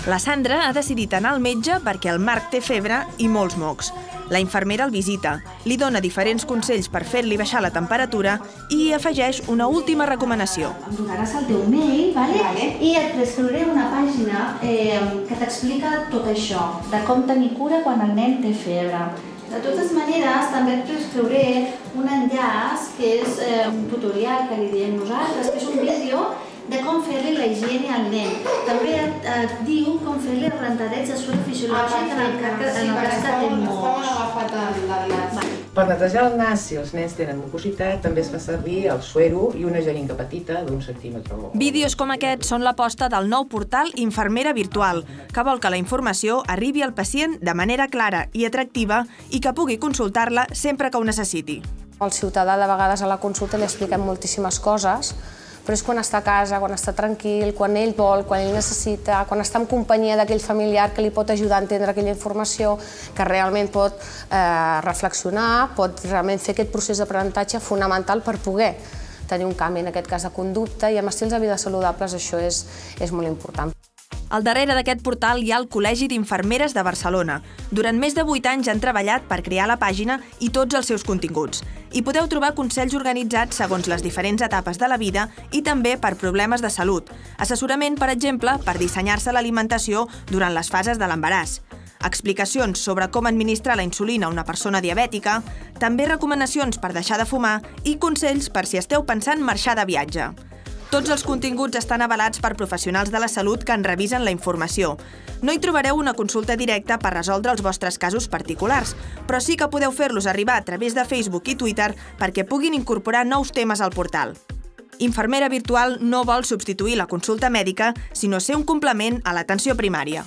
La Sandra ha decidit anar al metge perquè el Marc té febre i molts mocs. La infermera el visita, li dona diferents consells per fer-li baixar la temperatura i hi afegeix una última recomanació. Em donaràs el teu mail, i et prescriuré una pàgina que t'explica tot això, de com tenir cura quan el nen té febre. De totes maneres, també et prescriuré un enllaç que és un tutorial que li diem nosaltres, que és un vídeo de com fer-li la higiene al nen. També et diu com fer-li els rentadets de suero fisiològic en el cas que té mocs. Per netejar el nas, si els nens tenen mucositat, també es fa servir el suero i una jeringa petita d'1 centímetre. Vídeos com aquests són l'aposta del nou portal Infermera Virtual, que vol que la informació arribi al pacient de manera clara i atractiva i que pugui consultar-la sempre que ho necessiti. Al ciutadà de vegades a la consulta li expliquem moltíssimes coses, però és quan està a casa, quan està tranquil, quan ell vol, quan ell necessita, quan està en companyia d'aquell familiar que li pot ajudar a entendre aquella informació, que realment pot reflexionar, pot realment fer aquest procés d'aprenentatge fonamental per poder tenir un canvi, en aquest cas de conducta, i amb estils de vida saludables això és molt important. Al darrere d'aquest portal hi ha el Col·legi d'Infermeres de Barcelona. Durant més de 8 anys han treballat per crear la pàgina i tots els seus continguts. Hi podeu trobar consells organitzats segons les diferents etapes de la vida i també per problemes de salut. Assessorament, per exemple, per dissenyar-se l'alimentació durant les fases de l'embaràs. Explicacions sobre com administrar la insulina a una persona diabètica, també recomanacions per deixar de fumar i consells per si esteu pensant marxar de viatge. Tots els continguts estan avalats per professionals de la salut que en revisen la informació. No hi trobareu una consulta directa per resoldre els vostres casos particulars, però sí que podeu fer-los arribar a través de Facebook i Twitter perquè puguin incorporar nous temes al portal. Infermera Virtual no vol substituir la consulta mèdica, sinó ser un complement a l'atenció primària.